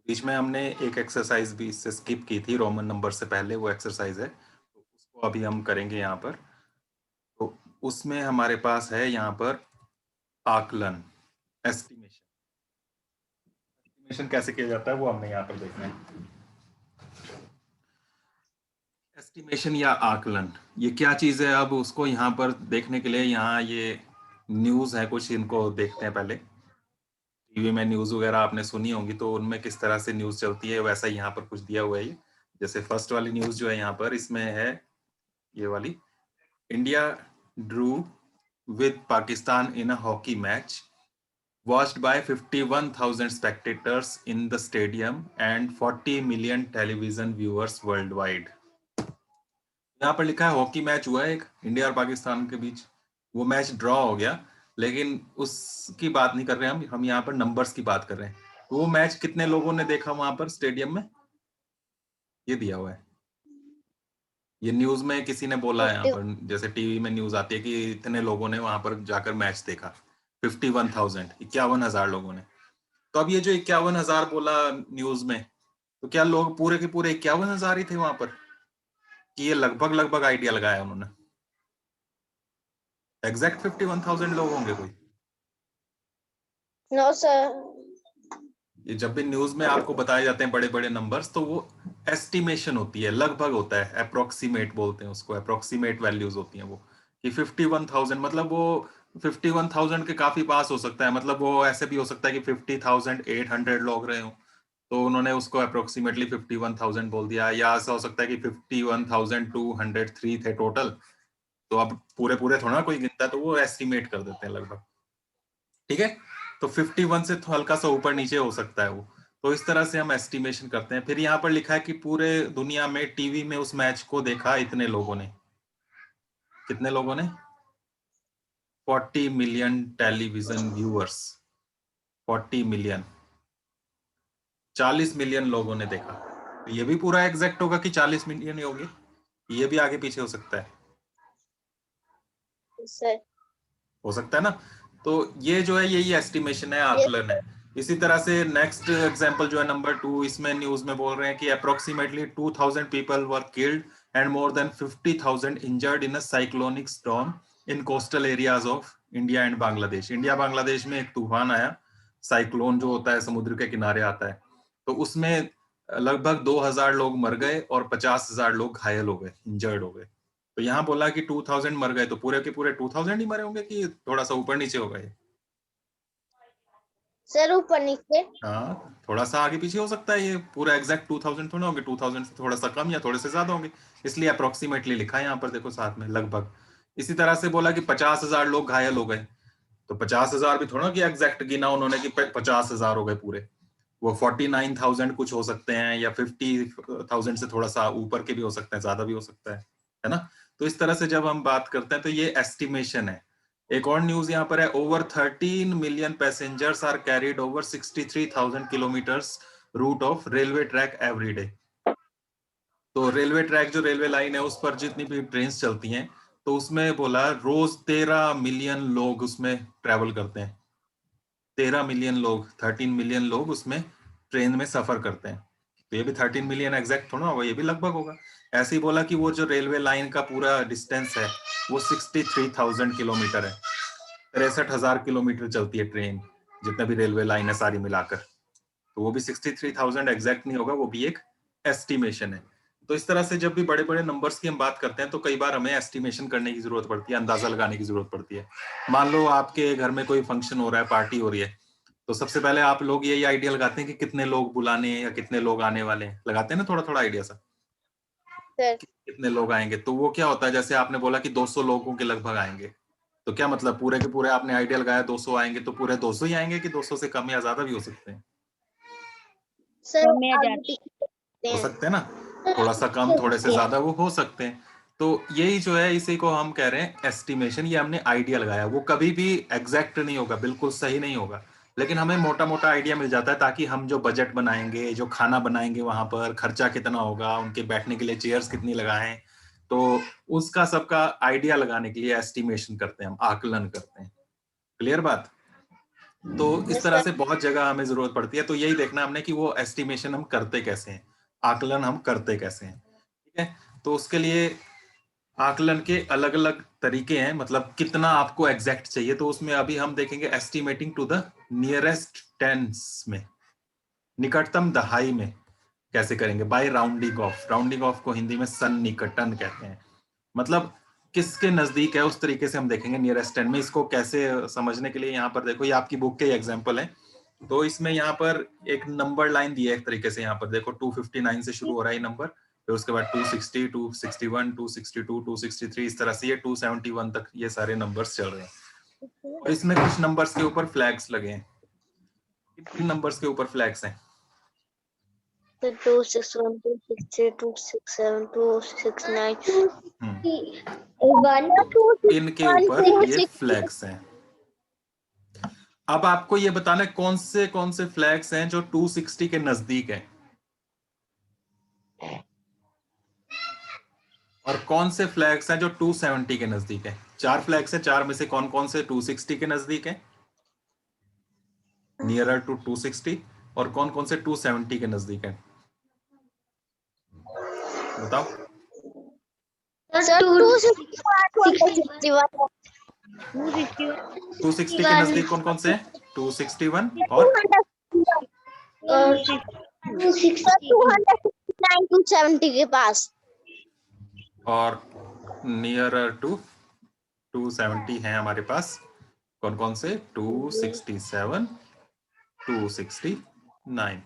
बीच में हमने एक एक्सरसाइज भी इससे स्किप की थी, रोमन नंबर से पहले वो एक्सरसाइज है, तो उसको अभी हम करेंगे यहाँ पर। तो उसमें हमारे पास है यहाँ पर आकलन, एस्टिमेशन। एस्टिमेशन कैसे किया जाता है वो हमने यहाँ पर देखना है। एस्टिमेशन या आकलन, ये क्या चीज है, अब उसको यहाँ पर देखने के लिए यहाँ ये न्यूज है कुछ, इनको देखते हैं पहले। टीवी में न्यूज वगैरह आपने सुनी होंगी, तो उनमें किस तरह से न्यूज चलती है वैसा ही यहाँ पर कुछ दिया हुआ है ये। जैसे फर्स्ट वाली न्यूज जो है यहाँ पर, इसमें है ये वाली, India Drew with Pakistan in a hockey match watched by 51,000 spectators in the stadium and 40 million television viewers worldwide। यहाँ पर लिखा है हॉकी मैच हुआ है एक इंडिया और पाकिस्तान के बीच, वो मैच ड्रॉ हो गया, लेकिन उसकी बात नहीं कर रहे हम यहाँ पर नंबर्स की बात कर रहे हैं। तो वो मैच कितने लोगों ने देखा वहां पर स्टेडियम में, ये दिया हुआ है। ये न्यूज में किसी ने बोला है यहाँ 50। पर, जैसे टीवी में न्यूज आती है कि इतने लोगों ने वहां पर जाकर मैच देखा, 51,000, 51,000 लोगों ने। तो अब ये जो 51,000 बोला न्यूज में, तो क्या लोग पूरे के पूरे 51,000 ही थे वहां पर, कि ये लगभग लगभग आइडिया लगाया उन्होंने? एग्जैक्ट 51,000 लोग होंगे कोई? No sir. ये जब भी न्यूज में आपको बताए जाते हैं बड़े बड़े नंबर्स, तो वो एस्टिमेशन होती है, लगभग होता है, अप्रोक्सीमेट बोलते हैं उसको, अप्रोक्सीमेट वैल्यूज होती हैं वो, कि 51,000 मतलब वो 51,000 के काफी पास हो सकता है, मतलब वो ऐसे भी हो सकता है कि 50,800 लोग रहे हो, तो उन्होंने उसको अप्रोक्सीमेटली 51,000 बोल दिया। या ऐसा हो सकता है कि 51,203 थे टोटल, तो अब पूरे पूरे थोड़ा ना कोई गिनता है, तो वो एस्टिमेट कर देते हैं लगभग। ठीक है, तो 51 से तो हल्का सा ऊपर नीचे हो सकता है वो। तो इस तरह से हम एस्टिमेशन करते हैं। फिर यहाँ पर लिखा है कि पूरे दुनिया में टीवी में उस मैच को देखा इतने लोगों ने, कितने लोगों ने? 40 million television viewers, 40 million, 40 million लोगों ने देखा। तो ये भी पूरा एग्जैक्ट होगा कि 40 मिलियन ही होगी, ये भी आगे पीछे हो सकता है? सर हो सकता है ना। तो ये जो है यही एस्टिमेशन है, यस आकलन है। इसी तरह से नेक्स्ट एग्जांपल जो है नंबर 2, इसमें न्यूज में बोल रहे हैं कि approximately 2,000 people were killed and more than 50,000 injured in a cyclonic storm in coastal areas of India and Bangladesh. India Bangladesh में एक तूफान आया, साइक्लोन जो होता है समुद्र के किनारे आता है, तो उसमें लगभग 2,000 लोग मर गए और 50,000 लोग घायल हो गए, इंजर्ड हो गए। तो यहाँ बोला कि 2,000 मर गए, तो पूरे के पूरे 2,000 ही मरे होंगे कि थोड़ा सा ऊपर नीचे होगा ये? सर ऊपर नीचे। हाँ, थोड़ा सा आगे पीछे हो सकता है, ये पूरा एग्जैक्ट 2,000 थोड़ा होंगे, 2,000 से थोड़ा सा कम या थोड़े से ज्यादा होंगे, इसलिए अप्रोक्सीमेटली लिखा है यहाँ पर, देखो साथ में लगभग। इसी तरह से बोला कि 50,000 लोग घायल हो गए, तो 50,000 भी थोड़ा कि एग्जैक्ट गिना उन्होंने कि 50,000 हो गए पूरे, वो 49,000 कुछ हो सकते हैं, या 50,000 से थोड़ा सा ऊपर के भी हो सकते हैं, ज्यादा भी हो सकता है ना। तो इस तरह से जब हम बात करते हैं तो ये एस्टिमेशन है। एक और न्यूज यहाँ पर है, over 13 million passengers are carried over 63,000 kilometres route of railway track every day. तो रेलवे ट्रैक जो रेलवे लाइन है उस पर जितनी भी ट्रेन चलती हैं, तो उसमें बोला रोज 13 मिलियन लोग उसमें ट्रेवल करते हैं। 13 मिलियन लोग, 13 मिलियन लोग उसमें ट्रेन में सफर करते हैं। तो ये भी 13 मिलियन एग्जैक्ट थोड़ा होगा, ये भी लगभग होगा। ऐसे ही बोला कि वो जो रेलवे लाइन का पूरा डिस्टेंस है वो 63,000 किलोमीटर है, 63,000 किलोमीटर चलती है ट्रेन, जितने भी रेलवे लाइन है सारी मिलाकर। तो वो भी 63,000 एग्जैक्ट नहीं होगा, वो भी एक एस्टिमेशन है। तो इस तरह से जब भी बड़े बड़े नंबर्स की हम बात करते हैं तो कई बार हमें एस्टिमेशन करने की जरूरत पड़ती है, अंदाजा लगाने की जरूरत पड़ती है। मान लो आपके घर में कोई फंक्शन हो रहा है, पार्टी हो रही है, तो सबसे पहले आप लोग यही आइडिया लगाते हैं कि कितने लोग बुलाने हैं या कितने लोग आने वाले हैं, लगाते हैं ना थोड़ा थोड़ा आइडिया सा, सर कि कितने लोग आएंगे। तो वो क्या होता है, जैसे आपने बोला कि 200 लोगों के लगभग आएंगे, तो क्या मतलब पूरे के पूरे आपने आइडिया लगाया 200 आएंगे, तो पूरे 200 ही आएंगे कि 200 से कम या ज्यादा भी हो सकते हैं? सर कम या आगे ज्यादा पीछे करते हो हैं। सकते हैं ना, थोड़ा सा कम थोड़े से ज्यादा वो हो सकते हैं। तो यही जो है इसी को हम कह रहे हैं एस्टिमेशन, ये हमने आइडिया लगाया, वो कभी भी एग्जैक्ट नहीं होगा, बिल्कुल सही नहीं होगा, लेकिन हमें मोटा मोटा आइडिया मिल जाता है, ताकि हम जो बजट बनाएंगे, जो खाना बनाएंगे, वहां पर खर्चा कितना होगा, उनके बैठने के लिए चेयर्स कितनी लगाएं, तो उसका सबका आइडिया लगाने के लिए एस्टिमेशन करते हैं हम, आकलन करते हैं। क्लियर बात? तो इस Yes, तरह sir. से बहुत जगह हमें जरूरत पड़ती है। तो यही देखना हमने कि वो एस्टिमेशन हम करते कैसे हैं, आकलन हम करते कैसे हैं। ठीक है, तो उसके लिए आकलन के अलग अलग तरीके हैं, मतलब कितना आपको एग्जैक्ट चाहिए। तो उसमें अभी हम देखेंगे estimating to the nearest tens में, निकटतम दहाई में कैसे करेंगे, by rounding off. Rounding off को हिंदी में सन्निकटन कहते हैं, मतलब किसके नजदीक है उस तरीके से हम देखेंगे नियरेस्ट टेन में। इसको कैसे समझने के लिए यहाँ पर देखो, ये आपकी बुक के एग्जाम्पल है। तो इसमें यहाँ पर एक नंबर लाइन दी है एक तरीके से, यहाँ पर देखो 259 से शुरू हो रहा है ये नंबर, फिर उसके बाद 260, 261, 262, 263, इस तरह से ये 271 तक ये सारे नंबर्स चल रहे हैं। और इसमें कुछ नंबर्स के ऊपर फ्लैग्स लगे हैं। किन नंबर्स के ऊपर फ्लैग्स हैं? The 261, 263, 267, 269, one, इनके ऊपर ये फ्लैग्स हैं। अब आपको ये बताना है कौन से फ्लैग्स हैं जो 260 के नजदीक हैं, और कौन से फ्लैग्स हैं जो 270 के नजदीक है। 4 फ्लैग्स हैं, 4 में से कौन कौन से 260 के नजदीक है, नियरर टू 260, और कौन कौन से 270 के नजदीक है, बताओ। Sir, 261, 260 के नजदीक कौन कौन से हैं? 261 और 269, 270 के पास। और नियरर टू 270 है हमारे पास। कौन कौन से? 267, 269।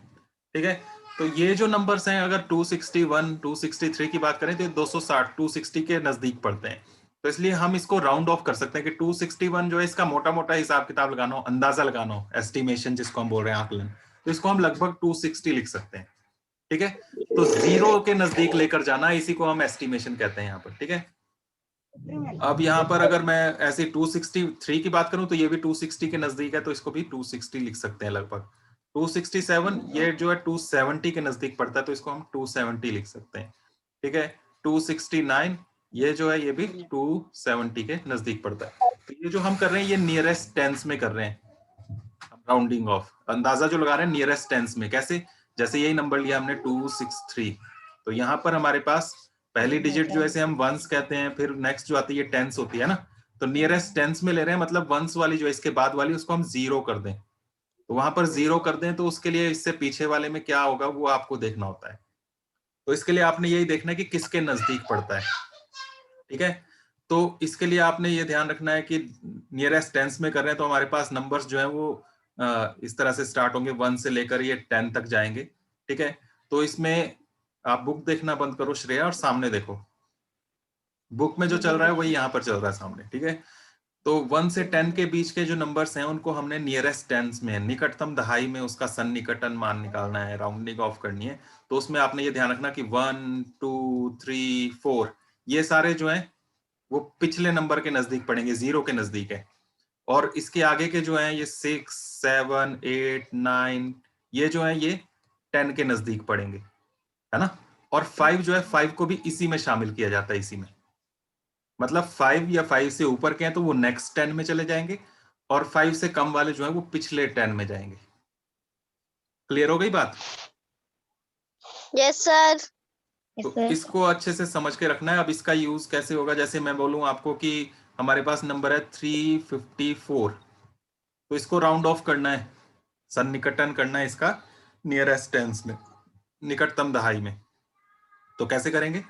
ठीक है, तो ये जो नंबर्स हैं, अगर 261, 263 की बात करें तो 260, 260 के नजदीक पड़ते हैं। तो इसलिए हम इसको राउंड ऑफ कर सकते हैं कि 261 जो है, इसका मोटा मोटा हिसाब किताब लगाना हो, अंदाजा लगाना हो, एस्टिमेशन जिसको हम बोल रहे हैं, आकलन, तो इसको हम लगभग 260 लिख सकते हैं। ठीक है, तो जीरो के नजदीक लेकर जाना, इसी को हम एस्टिमेशन कहते हैं यहाँ पर। ठीक है, अब यहाँ पर अगर मैं ऐसे 263 की बात करूं तो ये भी 260 के नजदीक है, तो इसको भी 260 लिख सकते हैं लगभग। 267 ये जो है 270 के नजदीक पड़ता है, तो इसको हम 270 लिख सकते हैं। ठीक है, 269 ये जो है, ये भी 270 के नजदीक पड़ता है। तो ये जो हम कर रहे हैं, ये नियरेस्ट टेंस में कर रहे हैं, राउंडिंग ऑफ, अंदाजा जो लगा रहे हैं नियरेस्ट टेंस में। कैसे? जैसे यही नंबर लिया हमने 263, तो यहाँ पर हमारे पास पहली डिजिट जो है हम वंस कहते हैं, फिर नेक्स्ट जो आती है टेंस होती है ना, तो नियरेस्ट टेंस में ले रहे हैं, मतलब वंस वाली जो है इसके बाद वाली, उसको हम जीरो कर दें। तो वहां पर जीरो कर दें, तो उसके लिए इससे पीछे वाले में क्या होगा वो आपको देखना होता है। तो इसके लिए आपने यही देखना है कि किसके नजदीक पड़ता है। ठीक है, तो इसके लिए आपने ये ध्यान रखना है कि नियरेस्ट टेंस में कर रहे हैं, तो हमारे पास नंबर्स जो है वो इस तरह से स्टार्ट होंगे, 1 से लेकर ये 10 तक जाएंगे। ठीक है, तो इसमें आप बुक देखना बंद करो श्रेया, और सामने देखो, बुक में जो चल रहा है वही यहाँ पर चल रहा है सामने। ठीक है, तो 1 से 10 के बीच के जो नंबर्स हैं उनको हमने नियरेस्ट टेंस में, निकटतम दहाई में उसका सन्निकटन मान निकालना है, राउंडिंग ऑफ करनी है। तो उसमें आपने ये ध्यान रखना कि 1, 2, 3, 4 ये सारे जो है वो पिछले नंबर के नजदीक पड़ेंगे, जीरो के नजदीक है। और इसके आगे के जो है ये 6, 7, 8, 9 ये जो है ये 10 के नजदीक पड़ेंगे, है ना। और 5 जो है, 5 को भी इसी में शामिल किया जाता है, इसी में, मतलब 5 या 5 से ऊपर के हैं तो वो नेक्स्ट 10 में चले जाएंगे, और 5 से कम वाले जो है वो पिछले 10 में जाएंगे। क्लियर हो गई बात? Yes, sir. तो इसको अच्छे से समझ के रखना है। अब इसका यूज कैसे होगा, जैसे मैं बोलूं आपको कि हमारे पास नंबर है 354, तो इसको राउंड ऑफ करना है, सन्निकटन करना है इसका नियरेस्ट टेंस में, निकटतम दहाई में। तो कैसे करेंगे?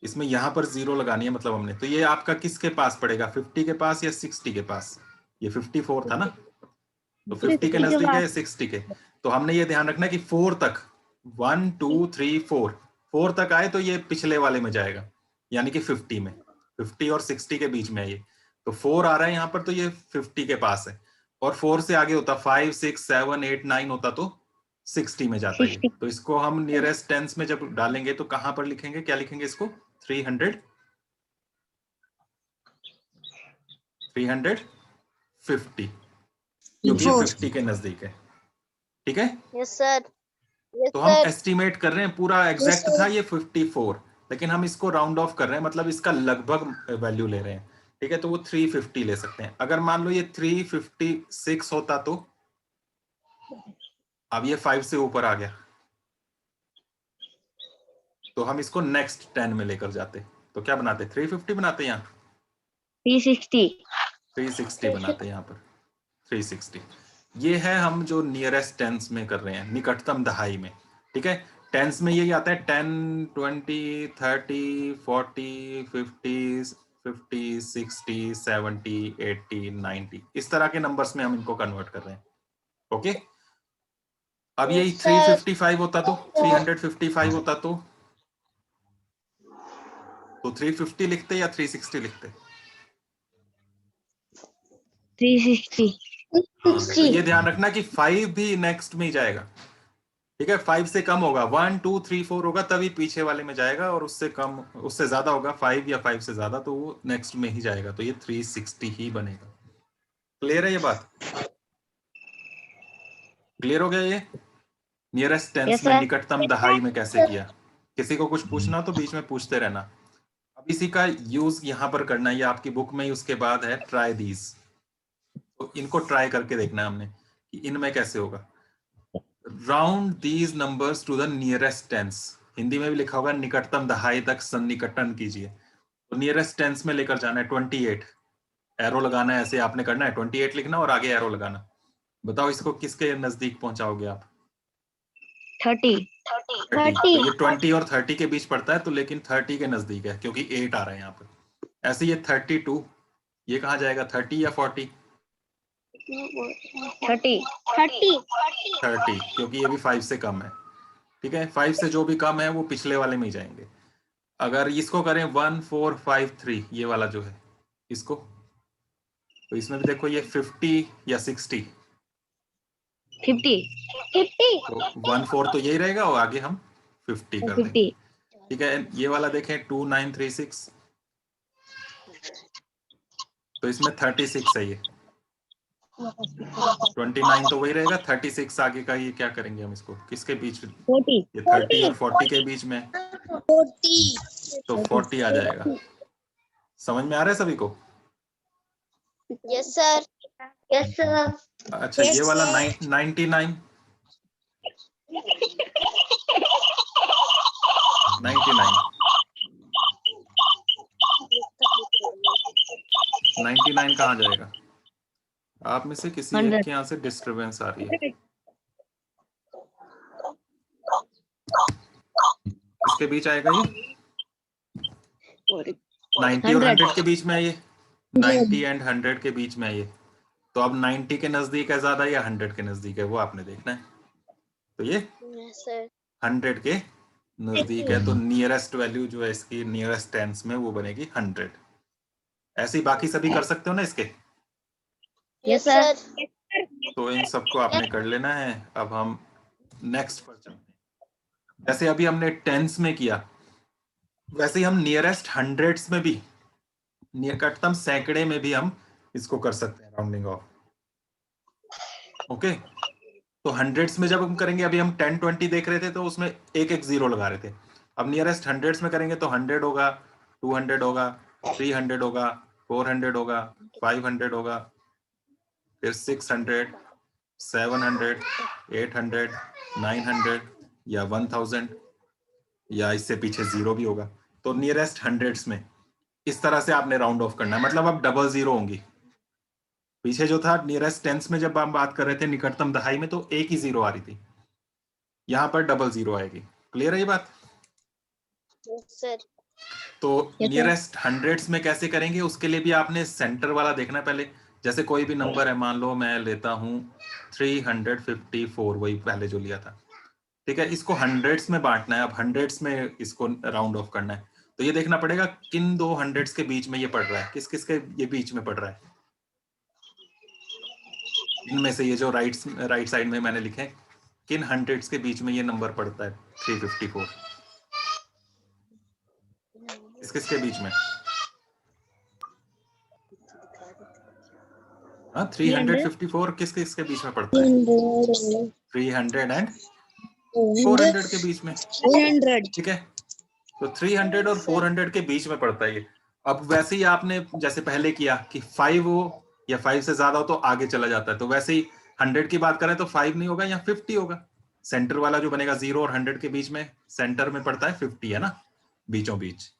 इसमें यहां पर जीरो लगानी है, मतलब हमने, तो ये आपका किसके पास पड़ेगा, 50 के पास या 60 के पास? ये 54 था ना, तो 50 के नजदीक है, 60 के। तो हमने ये ध्यान रखना है कि 4 तक, 1, 2, 3, 4 तक आए तो ये पिछले वाले में जाएगा, यानी कि 50 में, 50 और 60 के बीच में है ये। तो 4 आ रहा है यहाँ पर, तो ये 50 के पास है। और 4 से आगे होता 5, 6, 7, 8, 9 होता तो 60 में जाता है। तो इसको हम नियरेस्ट टेंस में जब डालेंगे तो कहां पर लिखेंगे, क्या लिखेंगे इसको? 350 क्योंकि ये 50 के नजदीक है। ठीक है, Yes, sir. Yes, तो हम sir. एस्टिमेट कर रहे हैं, पूरा एग्जैक्ट Yes, sir. था ये 54, लेकिन हम इसको राउंड ऑफ कर रहे हैं, मतलब इसका लगभग वैल्यू ले रहे हैं। ठीक है, तो वो 350 ले सकते हैं। अगर मान लो ये 356 होता तो अब ये 5 से ऊपर आ गया तो हम इसको नेक्स्ट 10 में लेकर जाते, तो क्या बनाते, 350 बनाते यहाँ 360 360 बनाते यहाँ पर 360। ये है हम जो नियरेस्ट टेंस में कर रहे हैं, निकटतम दहाई में। ठीक है, टेंस में यही आता है 10, 20, 30, 40, 50, 50, 60, 70, 80, 90, इस तरह के नंबर्स में हम इनको कन्वर्ट कर रहे हैं। ओके, अब यही 355 होता तो 355 होता तो 350 लिखते या 360 लिखते? 360 तो ये ध्यान रखना कि 5 भी नेक्स्ट में ही जाएगा। ठीक है, 5 से कम होगा, 1, 2, 3, 4 होगा तभी पीछे वाले में जाएगा, और उससे कम, उससे ज्यादा होगा 5 या 5 से ज्यादा तो वो नेक्स्ट में ही जाएगा, तो ये 360 ही बनेगा। क्लियर है ये बात? क्लियर हो गया ये नियरेस्ट टेंस Yes, में sir. निकटतम दहाई में कैसे किया? किसी को कुछ पूछना तो बीच में पूछते रहना। अब इसी का यूज यहाँ पर करना है, ये आपकी बुक में ही उसके बाद है ट्राई दीज, तो इनको ट्राई करके देखना है हमने कि इनमें कैसे होगा। Round these numbers to the nearest tens, Hindi में भी लिखा होगा निकटतम दहाई तक सन्निकटन कीजिए, तो नियरेस्ट टेंस में लेकर जाना है 28, एरो लगाना है, ऐसे आपने करना है 28 लिखना और आगे एरो लगाना। बताओ इसको किसके नजदीक पहुंचाओगे आप? 30 तो ये 20 और 30 के बीच पड़ता है, तो लेकिन 30 के नजदीक है क्योंकि 8 आ रहा है यहाँ पर। ऐसे ये 32, ये कहाँ जाएगा, 30 या 40? 30 क्योंकि ये भी 5 से कम है। ठीक है, 5 से जो भी कम है वो पिछले वाले में ही जाएंगे। अगर इसको करें 1, 4, 5, 3, ये वाला जो है इसको, तो इसमें भी देखो ये 50 या 60, 50 तो 1, 4 तो यही रहेगा और आगे हम 50 कर देंगे। 50 ठीक है, ये वाला देखें 2, 9, 3, 6, तो इसमें 36 है, ये 29 तो वही रहेगा, 36 आगे का ये क्या करेंगे हम इसको, किसके बीच, 40 ये 30 और 40 के बीच में, 40 तो 40 आ जाएगा। समझ में आ रहा है सभी को? यस सर यस सर अच्छा, ये वाला 99 99 कहाँ जाएगा? आप में से किसी एक 100 के यहाँ से डिस्टरबेंस आ रही है, इसके बीच आएगा ये 90 और 100 के बीच में है, ये 90 एंड 100 के बीच में है ये, तो अब 90 के नजदीक है ज्यादा या 100 के नजदीक है वो आपने देखना है। तो ये यस सर 100 के नजदीक है, तो नियरेस्ट वैल्यू जो है इसकी नियरेस्ट टेंस में वो बनेगी 100। ऐसे ही बाकी सभी कर सकते हो ना इसके, यस सर तो इन सबको आपने कर लेना है। अब हम नेक्स्ट पर चलते हैं। जैसे अभी हमने टेंस में किया वैसे ही हम नियरेस्ट हंड्रेड्स में भी, निकटतम सैकड़े में भी हम इसको कर सकते हैं राउंडिंग ऑफ। ओके, तो हंड्रेड्स में जब हम करेंगे, अभी हम 10, 20 देख रहे थे तो उसमें एक एक जीरो लगा रहे थे, अब नियरेस्ट हंड्रेड्स में करेंगे तो 100 होगा, 200 होगा, 300 होगा, 400 होगा, 500 होगा, फिर 600, 700, 800, 900 या 1000 या इससे पीछे जीरो भी होगा। तो नियरेस्ट हंड्रेड्स में इस तरह से आपने राउंड ऑफ करना है, मतलब अब डबल जीरो होंगी। पीछे जो था नियरेस्ट टेंस में जब हम बात कर रहे थे निकटतम दहाई में, तो एक ही जीरो आ रही थी, यहाँ पर डबल जीरो आएगी। क्लियर है ये बात? सर तो Yes, sir. नियरेस्ट हंड्रेड्स में कैसे करेंगे, उसके लिए भी आपने सेंटर वाला देखना है पहले। जैसे कोई भी नंबर है, मान लो मैं लेता हूं 354, वही पहले जो लिया था, ठीक है, इसको हंड्रेड्स में बांटना है, अब हंड्रेड्स में इसको राउंड ऑफ करना है, तो ये देखना पड़ेगा किन दो हंड्रेड्स के बीच में ये पड़ रहा है, किस किस के ये बीच में पड़ रहा है, इनमें से ये जो राइट साइड में मैंने लिखे हैं, किन हंड्रेड्स के बीच में ये नंबर पड़ता है 354, किस किस के बीच में? हाँ, 354 किस किस के बीच में पड़ता है? 300 एंड 400 के बीच में, 400 ठीक है, तो 300 और 400 के बीच में पड़ता है ये। अब वैसे ही आपने जैसे पहले किया कि 5 हो या 5 से ज्यादा हो तो आगे चला जाता है, तो वैसे ही 100 की बात करें तो 5 नहीं होगा, या 50 होगा। सेंटर वाला जो बनेगा 0 और 100 के बीच में, सेंटर में पड़ता है 50, है ना, बीचों बीच।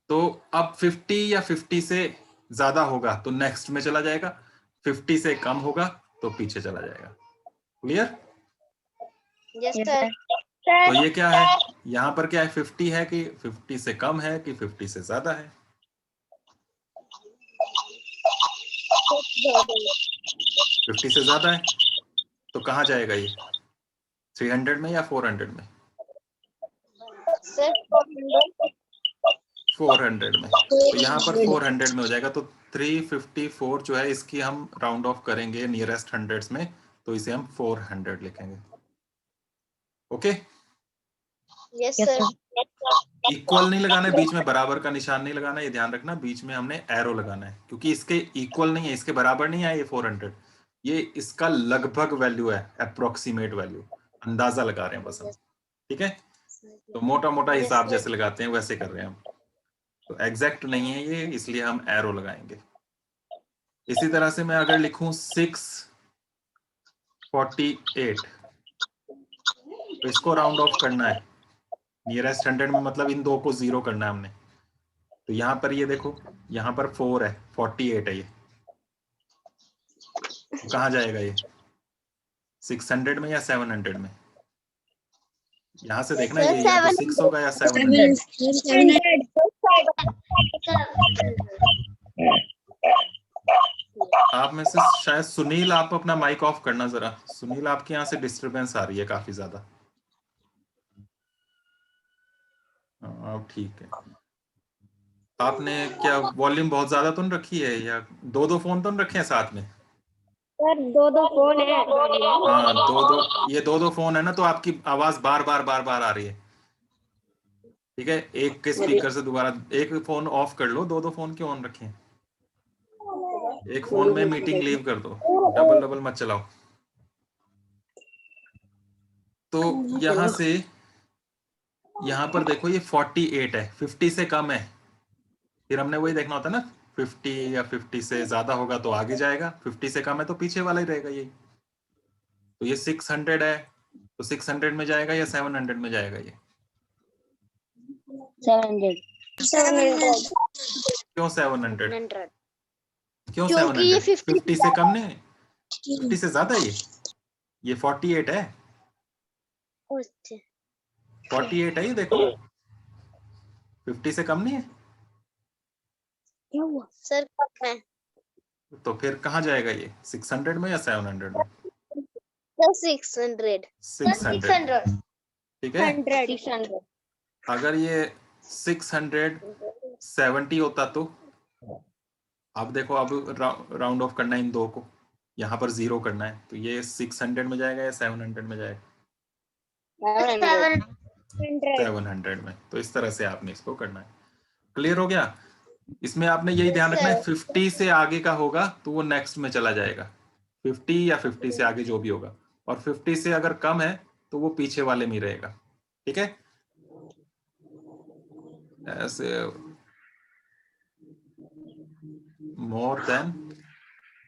तो अब 50 या 50 से ज्यादा होगा तो नेक्स्ट में चला जाएगा, 50 से कम होगा तो पीछे चला जाएगा। Clear? Yes Yes, sir. sir. तो ये क्या है, यहाँ पर क्या है, 50 है कि 50 से कम है कि 50 से ज्यादा है? 50 से ज्यादा है तो कहाँ जाएगा ये, 300 में या 400 में? सर 400 में। तो यहाँ पर 400 में हो जाएगा, तो 354 जो है इसकी हम राउंड ऑफ करेंगे नियरेस्ट हंड्रेड्स में, तो इसे हम 400 लिखेंगे। Okay, yes Yes, sir. sir. Equal नहीं लगाना है बीच में, बराबर का निशान नहीं लगाना, ये ध्यान रखना, बीच में हमने एरो लगाना है, क्योंकि इसके इक्वल नहीं है, इसके बराबर नहीं है ये 400, ये इसका लगभग वैल्यू है, अप्रोक्सीमेट वैल्यू, अंदाजा लगा रहे हैं बस हम। ठीक है, तो मोटा मोटा Yes, हिसाब sir. जैसे लगाते हैं वैसे कर रहे हैं हम, तो एग्जैक्ट नहीं है ये, इसलिए हम एरो लगाएंगे। इसी तरह से मैं अगर लिखूं 648, तो इसको राउंड ऑफ करना है नियरेस्ट 100 में, मतलब इन दो को 0 करना है हमने। तो यहाँ पर ये देखो, यहाँ पर 4 है, 48 है ये, तो कहाँ जाएगा ये, 600 में या 700 में? यहाँ से देखना, ये या तो 6 होगा या 700। आप में से शायद सुनील, आप अपना माइक ऑफ करना जरा, सुनील आपके यहाँ से डिस्टरबेंस आ रही है काफी ज्यादा। अब ठीक है। आपने क्या वॉल्यूम बहुत ज्यादा तो नहीं रखी है, या दो दो फोन तो नहीं रखे हैं साथ में? सर दो फोन है। हाँ, ये दो फोन है ना, तो आपकी आवाज बार बार बार बार आ रही है। ठीक है, एक के स्पीकर से दोबारा एक फोन ऑफ कर लो, दो फोन क्यों ऑन रखे हैं? एक फोन में मीटिंग लीव कर दो, डबल डबल मत चलाओ। तो यहां से यहाँ पर देखो ये 48 है, 50 से कम है, फिर हमने वही देखना होता है ना, 50 या 50 से ज्यादा होगा तो आगे जाएगा, 50 से कम है तो पीछे वाला ही रहेगा ये। तो ये 600 है, तो 600 में जाएगा या 700 में जाएगा ये? 700. 700. क्यों 700? 700. क्यों क्योंकि ये 700? 50 50 से कम नहीं, 50 से ज्यादा है ये 48 है, 48 है ये देखो, 50 से कम नहीं है। क्या हुआ? सर कम है। तो फिर कहाँ जाएगा ये, 600 में या 700 में? सर 600. 600। ठीक है, 600. अगर ये 670 होता तो, अब देखो, अब राउंड ऑफ करना है इन दो को, यहाँ पर 0 करना है, तो ये 600 में जाएगा या 700 में जाएगा? 700 में। तो इस तरह से आपने इसको करना है। क्लियर हो गया? इसमें आपने यही ध्यान रखना है, 50 से आगे का होगा तो वो नेक्स्ट में चला जाएगा, 50 या 50 से आगे जो भी होगा, और 50 से अगर कम है तो वो पीछे वाले में ही रहेगा। ठीक है, ऐसे मोर देन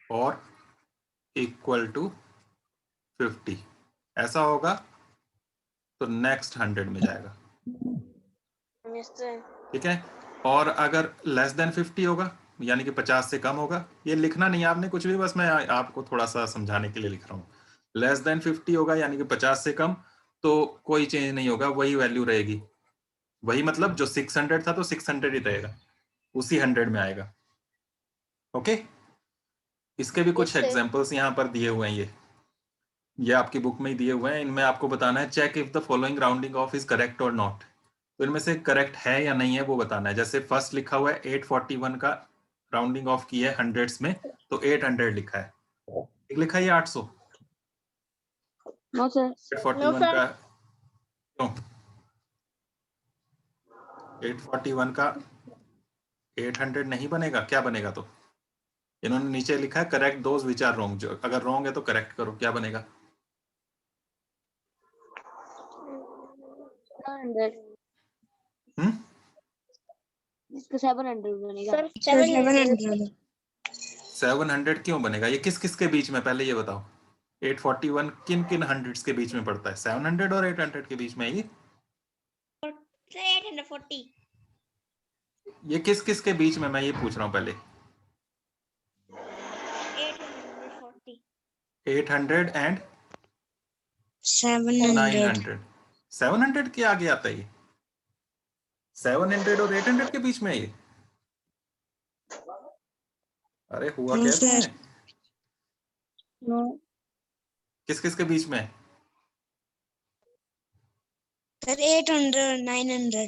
और इक्वल टू 50 ऐसा होगा तो नेक्स्ट 100 में जाएगा। Yes, sir. ठीक है, और अगर लेस देन 50 होगा, यानी कि 50 से कम होगा, ये लिखना नहीं है आपने कुछ भी, बस मैं आपको थोड़ा सा समझाने के लिए लिख रहा हूँ। लेस देन 50 होगा यानी कि 50 से कम, तो कोई चेंज नहीं होगा, वही वैल्यू रहेगी, वही मतलब जो 600 था तो 600 ही रहेगा, उसी 100 में आएगा। ओके, इसके भी कुछ Yes, sir. एग्जांपल्स यहाँ पर दिए हुए हैं, ये आपकी बुक में ही दिए हुए हैं, इनमें आपको बताना है check if the following rounding off is correct और नॉट। तो इनमें से करेक्ट है या नहीं है वो बताना है। जैसे फर्स्ट लिखा हुआ है 841 का राउंडिंग ऑफ की है हंड्रेड्स में, तो 800 लिखा है, एक लिखा है ये 800। No sir. 841 का क्यों, 841 का 800 नहीं बनेगा, क्या बनेगा? तो इन्होंने नीचे लिखा है correct those which are wrong, जो अगर रॉन्ग है तो करेक्ट करो, क्या बनेगा? 700. हम्म इसका 700 बनेगा सर 700 700 क्यों बनेगा? ये किस किस के बीच में, पहले ये बताओ। 841 किन किन हंड्रेड्स के बीच में पड़ता है? 700 और 800 के बीच में ये 840 ये किस किस के बीच में, मैं ये पूछ रहा हूँ पहले। 840 800 एंड 700 900। 700 के आगे आता है ये? 700 और 800 के बीच में है ये? अरे हुआ क्या तुम्हें? किस किस के बीच में? सर 800 900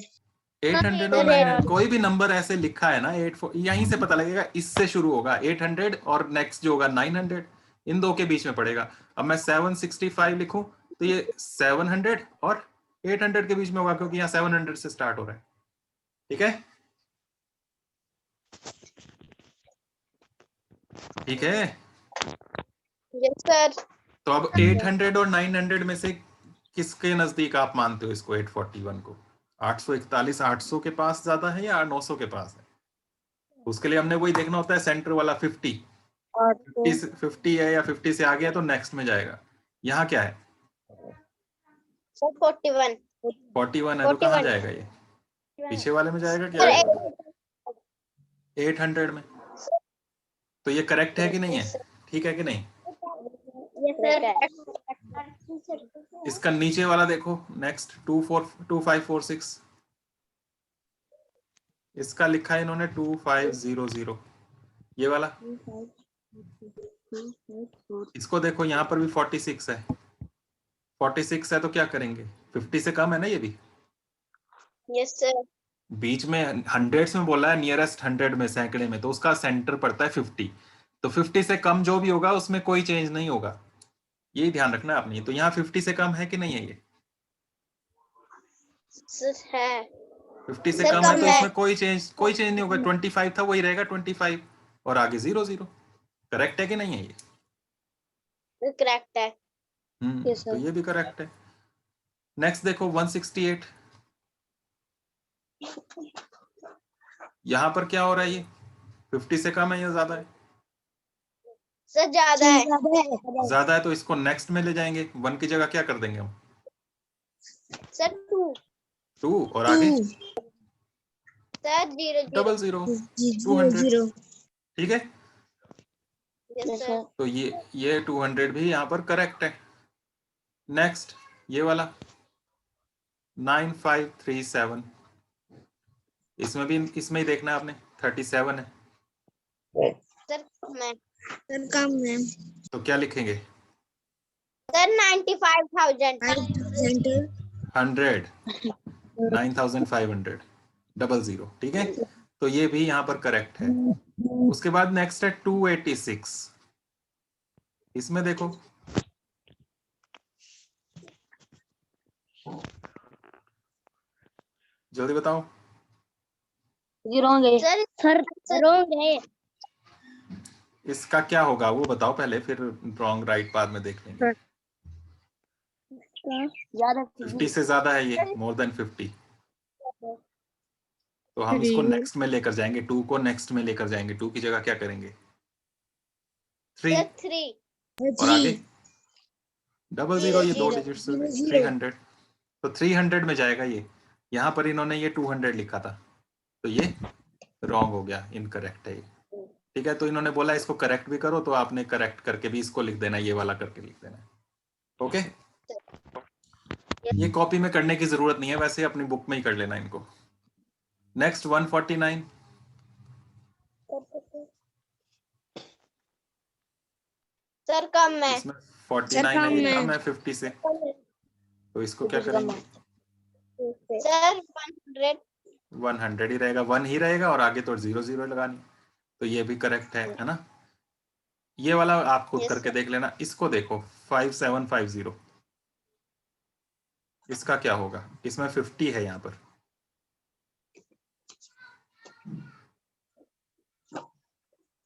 800 और 900 कोई भी नंबर ऐसे लिखा है ना, 8 यहीं से पता लगेगा, इससे शुरू होगा 800 और नेक्स्ट जो होगा 900, इन दो के बीच में पड़ेगा। अब मैं 765 लिखूं तो ये 700 और 800 के बीच में होगा, क्योंकि यहाँ 700 से स्टार्ट हो रहा है। ठीक है, ठीक है। यस सर तो अब 800 और 900 में से किसके नजदीक आप मानते हो इसको, 841 को? 841 800 के पास ज्यादा है या 900 के पास है? उसके लिए हमने वही देखना होता है, सेंटर वाला 50 है या 50 से आगे है तो नेक्स्ट में जाएगा। यहाँ क्या है? सर 41 41 है तो कहाँ जाएगा ये? पीछे वाले में जाएगा क्या? 800 में। तो ये करेक्ट है कि नहीं है? ठीक है कि नहीं? इसका नीचे वाला देखो, नेक्स्ट 2546, इसका लिखा है इन्होंने 2500, ये वाला। इसको देखो, यहाँ पर भी 46 है। 46 है तो क्या करेंगे? 50 से कम है ना ये भी? यस सर बीच में हंड्रेड्स में बोला है, नियरेस्ट 100 में, सैकड़े में, तो उसका सेंटर पड़ता है 50। तो 50 से कम जो भी होगा उसमें कोई चेंज नहीं होगा, यही ध्यान रखना है आपने। तो यहाँ 50 से कम है कि नहीं है ये? है 50 से सर, कम कम है तो है। इसमें कोई चेंज नहीं होगा। 25 था वही रहेगा 25 और आगे 00। करेक्ट है कि नहीं है ये? करेक्ट है Yes, तो sir. ये भी करेक्ट है। नेक्स्ट देखो 168, यहाँ पर क्या हो रहा है? ये 50 से कम है या ज्यादा है? सर ज्यादा है ज्यादा है तो इसको नेक्स्ट में ले जाएंगे, 1 की जगह क्या कर देंगे हम? सर 2 और आगे सर 0 200। ठीक है, Yes, sir. तो ये 200 भी यहाँ पर करेक्ट है। नेक्स्ट ये वाला 9537, इसमें ही देखना है आपने, 37 है। सर कम है तो क्या लिखेंगे? सर 95,000 100 9500 00। ठीक है, तो ये भी यहाँ पर करेक्ट है। उसके बाद नेक्स्ट है 286, इसमें देखो जल्दी बताओ। सर इसका क्या होगा वो बताओ पहले, फिर रॉन्ग राइट बाद में देख लेंगे। 50 से ज्यादा है ये, मोर देन 50। तो हम इसको नेक्स्ट में लेकर जाएंगे, 2 को नेक्स्ट में लेकर जाएंगे। 2 की जगह क्या करेंगे? 3 और आगे 00, ये 2 डिजिट से 300, तो 300 में जाएगा ये। यहाँ पर इन्होंने ये 200 लिखा था, तो ये रॉन्ग हो गया, इनकरेक्ट है ये। ठीक है, तो इन्होंने बोला इसको करेक्ट भी करो, तो आपने करेक्ट करके भी इसको लिख देना, ये वाला करके लिख देना। ओके, ये कॉपी में करने की जरूरत नहीं है, वैसे अपनी बुक में ही कर लेना इनको। नेक्स्ट 149, सर कम है इसमें 49 है, ये कम है 50 से, तो इसको क्या करेंगे? सर 100 ही रहेगा, 1 ही रहेगा, और आगे तो 00 लगानी। तो ये भी करेक्ट है ना? ये वाला आप खुद करके देख लेना। इसको देखो 5750, इसका क्या होगा? इसमें 50 है यहाँ पर,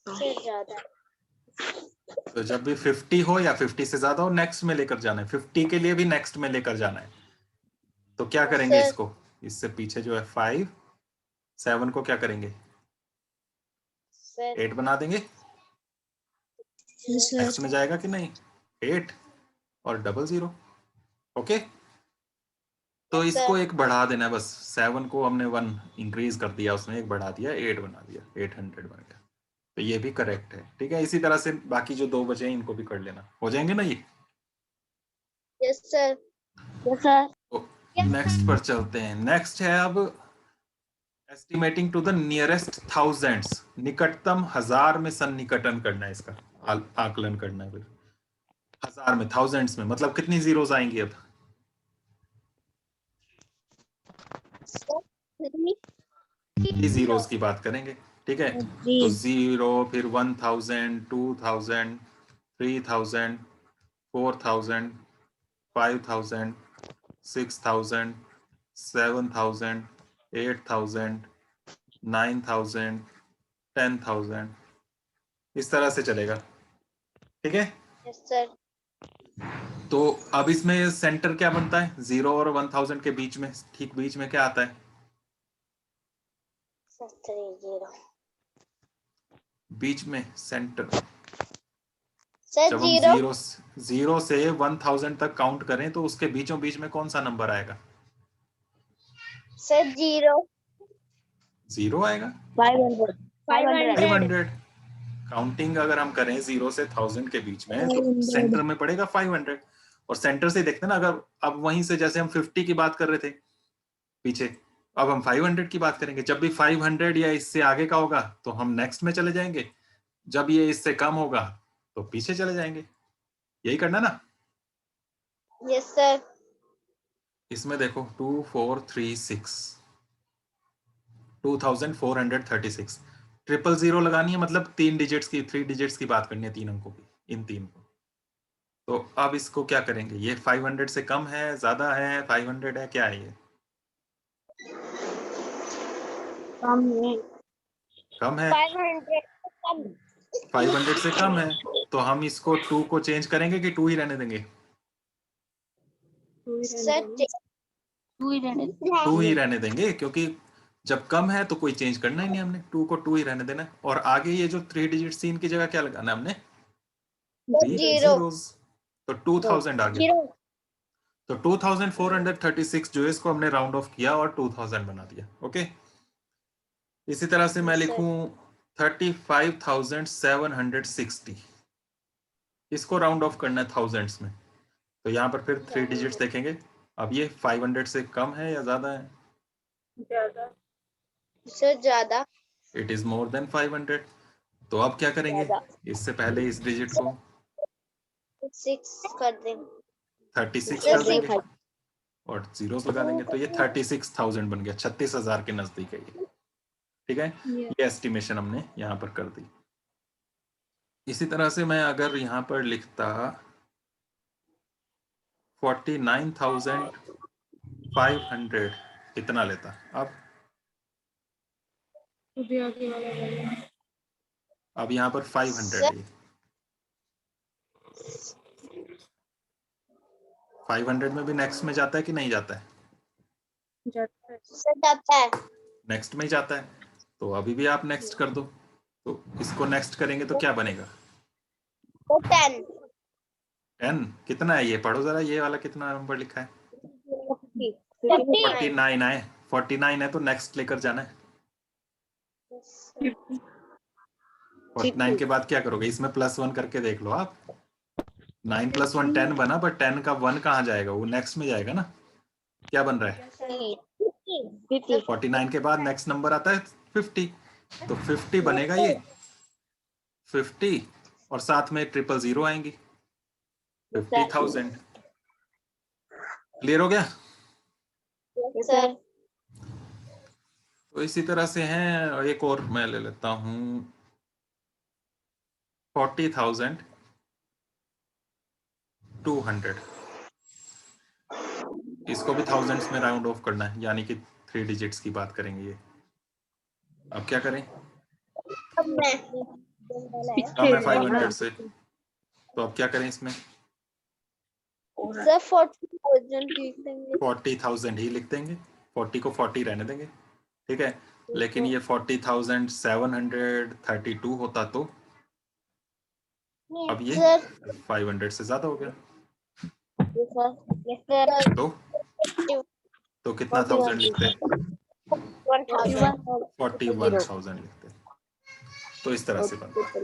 ज्यादा तो जब भी 50 हो या 50 से ज्यादा हो, नेक्स्ट में लेकर जाना है। 50 के लिए भी नेक्स्ट में लेकर जाना है। तो क्या करेंगे सर। इसको? इससे पीछे जो है 5 7 को क्या करेंगे, सर 8 बना देंगे। नेक्स्ट में जाएगा कि नहीं, 8 और 00। ओके, तो इसको एक बढ़ा देना है बस, 7 को हमने 1 इंक्रीज कर दिया, उसने एक बढ़ा दिया, 8 बना दिया, 800 बन गया। तो ये भी करेक्ट है। ठीक है, इसी तरह से बाकी जो 2 बचे हैं इनको भी कर लेना, हो जाएंगे ना ये। Yes sir. नेक्स्ट पर चलते हैं। नेक्स्ट है अब estimating to the nearest thousands, निकटतम 1000 में सन्निकटन करना है इसका, आकलन करना है। फिर 1000 में, थाउजेंड्स में मतलब कितनी जीरोस आएंगी अब, जीरोस की बात करेंगे। ठीक है, तो 0, फिर 1000, 2000, 3000, 4000, 5000, 6000, 7000, 8000, 9000, 10,000, इस तरह से चलेगा। ठीक है, यस सर। तो अब इसमें सेंटर क्या बनता है, 0 और 1000 के बीच में, ठीक बीच में क्या आता है, 30 बीच में सेंटर। सर जब हम 0 0 से 1000 तक काउंट करें तो उसके बीचों बीच में कौन सा नंबर आएगा, सर 0 आएगा। 500 500 काउंटिंग अगर हम करें 0 से 1000 के बीच में तो सेंटर में पड़ेगा 500, और सेंटर से देखते ना, अगर अब वहीं से जैसे हम 50 की बात कर रहे थे पीछे, अब हम 500 की बात करेंगे। जब भी 500 या इससे आगे का होगा तो हम नेक्स्ट में चले जाएंगे, जब ये इससे कम होगा तो पीछे चले जाएंगे। यही करना ना। Yes sir. इसमें देखो 2436, 2436, 000 लगानी है, मतलब 3 डिजिट्स की, 3 डिजिट्स की बात करनी है, 3 अंकों की, इन 3 को। तो अब इसको क्या करेंगे, ये 500 से कम है, ज्यादा है, 500 है, क्या है ये, कम है, 500 कम। 500 से कम है। तो हम इसको 2 को चेंज करेंगे कि 2 ही रहने देंगे, सर 2 ही रहने देंगे, क्योंकि जब कम है तो कोई चेंज करना ही नहीं हमने, 2 को 2 ही रहने देना है। और आगे ये जो 3 डिजिट सीन की जगह क्या लगाना है हमने, 3 0 zeros, तो 2000 आ गया। तो 2436 जो है इसको हमने राउंड ऑफ किया और 2000 बना दिया। ओके, इसी तरह से मैं लिखूं 35,760, इसको राउंड ऑफ करना है थाउजेंड्स में, तो यहाँ पर फिर 3 डिजिट्स देखेंगे। अब ये 500 से कम है या ज्यादा है, सर ज्यादा। It is more than 500। तो अब क्या करेंगे, इससे पहले इस डिजिट को 6 कर देंगे। 36 कर देंगे और जीरोस लगा देंगे, तो ये 36,000 बन गया, 36,000 के नजदीक है ये। ठीक है, ये एस्टिमेशन हमने यहाँ पर कर दी। इसी तरह से मैं अगर यहाँ पर लिखता 49,500 इतना लेता, अब यहाँ पर 500 है, 500 में भी नेक्स्ट में जाता है कि नहीं जाता है, सर जाता है। नेक्स्ट में ही जाता है। तो अभी भी आप नेक्स्ट कर दो, तो इसको नेक्स्ट करेंगे तो क्या बनेगा, तो 10 कितना है ये, पढ़ो जरा, ये वाला कितना नंबर लिखा है, 49 49 है, 49 है, तो नेक्स्ट लेकर जाना है। 49 के बाद क्या करोगे, इसमें +1 करके देख लो आप, 9 + 1 10 बना, पर 10 का 1 कहाँ जाएगा, वो नेक्स्ट में जाएगा ना। क्या बन रहा है, 49 के बाद नेक्स्ट नंबर आता है 50, तो 50 बनेगा ये, 50 और साथ में 000 आएंगी, 50,000। क्लियर हो गया। सर तो इसी तरह से हैं, एक और मैं ले लेता हूं 40,200, इसको भी थाउजेंड्स में राउंड ऑफ करना है, यानी कि 3 डिजिट्स की बात करेंगे ये। अब क्या करें, अब मैं कम है 500 से, तो अब क्या करें इसमें, सर 40,000 लिख देंगे। 40,000 ही लिख देंगे, 40 को 40 रहने देंगे। ठीक है, लेकिन ये 40,732 होता तो अब ये सर 500 से ज्यादा हो गया। यस सर तो कितना 1000 लिखते हैं? 41,000 लिखते हैं। तो इस तरह से बनता है।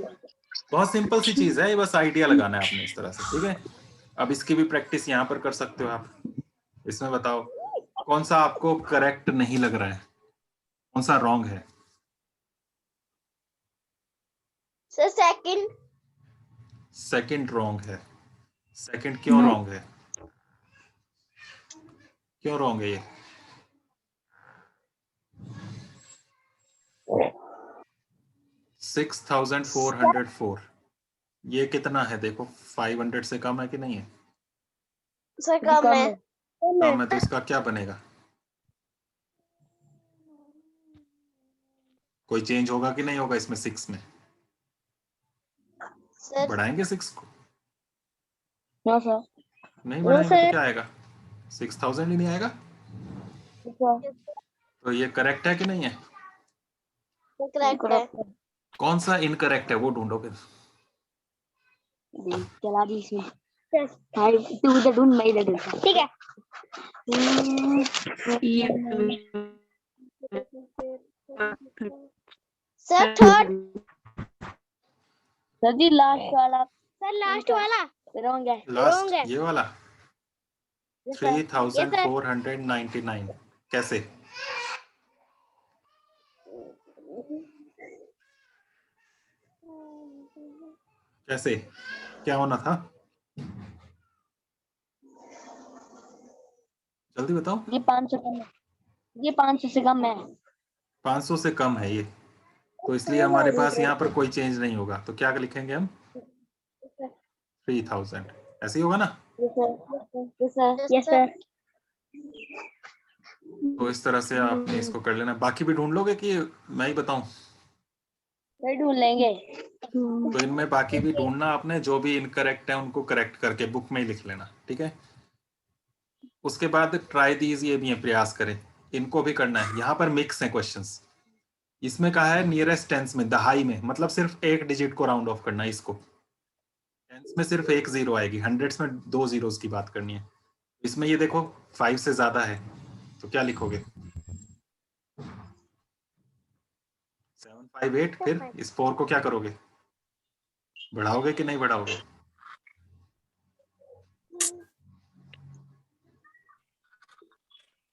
बहुत सिंपल सी चीज है, ये बस आइडिया लगाना है आपने इस तरह से, ठीक है। अब इसकी भी प्रैक्टिस यहाँ पर कर सकते हो आप। इसमें बताओ कौन सा आपको करेक्ट नहीं लग रहा है, कौन सा रॉन्ग है? सर सेकंड सेकंड रॉन्ग है। सेकंड क्यों रॉन्ग है? क्यों रॉन्ग है ये? $6,404 ये कितना है देखो, 500 से कम है कि नहीं है? सर कम है कम है तो इसका क्या बनेगा? कोई चेंज होगा कि नहीं होगा इसमें 6 में? सर बढ़ाएंगे 6 को? नो सर नहीं बढ़ाएंगे तो क्या आएगा? 6,000 ही नहीं आएगा। तो ये करेक्ट है कि नहीं है? करेक्ट है कौन सा इनकरेक्ट है वो ढूंढो फिर। चला दी इसमें 5 2 इधर ढूंढ मैं इधर ढूंढता ठीक है सर थर्ड सर जी लास्ट वाला सर लास्ट वाला रॉन्ग है लास्ट है। ये वाला 3,499 कैसे? कैसे? क्या होना था? जल्दी बताओ। ये 500 कम है ये 500 से कम है 500 से कम है ये, तो इसलिए हमारे पास यहाँ पर कोई चेंज नहीं होगा। तो क्या लिखेंगे हम? 3,000 ऐसे ही होगा ना। यस सर तो इस तरह से आपने इसको कर लेना। बाकी भी ढूंढ लोगे कि मैं ही बताऊं? ढूंढ लेंगे तो इनमें बाकी भी ढूंढना आपने, जो भी इनकरेक्ट है उनको करेक्ट करके बुक में ही लिख लेना, ठीक है। उसके बाद ट्राई दीज ये भी है, प्रयास करें, इनको भी करना है। यहाँ पर मिक्स है क्वेश्चंस। इसमें कहा है नियरेस्ट टेंस में, दहाई में, मतलब सिर्फ एक डिजिट को राउंड ऑफ करना है। इसको टेंस में सिर्फ एक जीरो आएगी, हंड्रेड्स में 2 जीरोस की बात करनी है। इसमें ये देखो 5 से ज्यादा है, तो क्या लिखोगे? 758। फिर इस 4 को क्या करोगे? बढ़ाओगे कि नहीं बढ़ाओगे?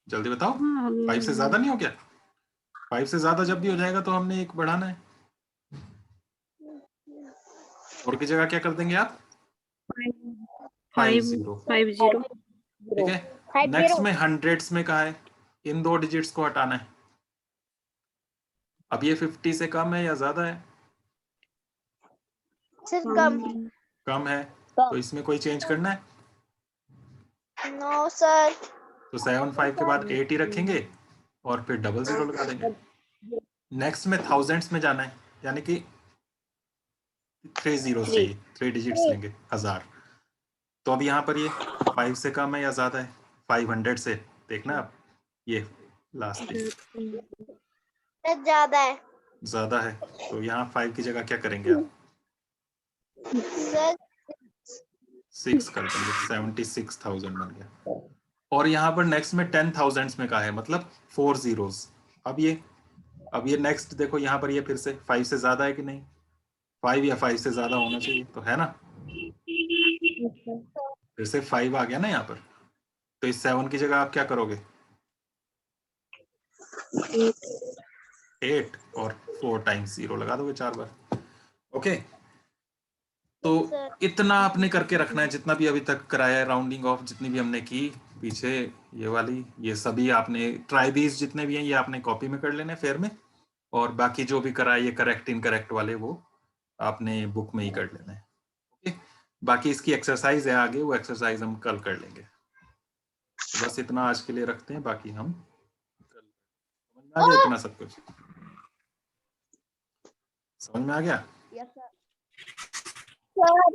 जल्दी बताओ। 5 से ज्यादा नहीं हो क्या? 5 से ज्यादा जब भी हो जाएगा तो हमने एक बढ़ाना है। और की जगह क्या कर देंगे आप? 50। ठीक है। नेक्स्ट में हंड्रेड्स में कहा है इन 2 डिजिट्स को हटाना है। अब ये 50 से कम है या ज्यादा है? सर कम कम है, तो इसमें कोई चेंज करना है? नो सर तो 75 के बाद 8 ही रखेंगे और फिर डबल जीरो लगा देंगे। नेक्स्ट में थाउजेंड्स में जाना है, यानी कि 3 जीरो चाहिए, 3 डिजिट्स लेंगे, 1000। तो अब यहाँ पर ये 5 से कम है या ज्यादा है? 500 से, देखना आप, ये लास्ट ज्यादा है ज्यादा है। तो यहाँ 5 की जगह क्या करेंगे आप? सर 6 कर देंगे, 76,000 बन गया। और यहाँ पर नेक्स्ट में 10,000 में कहा है, मतलब 4 जीरोस। अब ये नेक्स्ट देखो, यहाँ पर ये फिर से 5 से ज्यादा है कि नहीं? 5 या 5 से ज्यादा होना चाहिए, तो है ना। फिर से 5 आ गया ना यहाँ पर। तो इस 7 की जगह आप क्या करोगे? 8 और 4 टाइम्स 0 लगा दोगे 4 बार। ओके, तो इतना आपने करके रखना है, जितना भी अभी तक कराया है, राउंडिंग ऑफ जितनी भी हमने की पीछे, ये वाली, ये सभी आपने ट्राई दीज जितने भी हैं ये आपने कॉपी में कर लेने फेयर में। और बाकी जो भी करा ये करेक्ट इनकरेक्ट वाले वो आपने बुक में ही कर लेना है। ओके, बाकी इसकी एक्सरसाइज है आगे, वो एक्सरसाइज हम कल कर लेंगे। तो बस इतना आज के लिए रखते हैं, बाकी हम कल। समझ में आ गया इतना सब कुछ? समझ में आ गया? Yes sir sir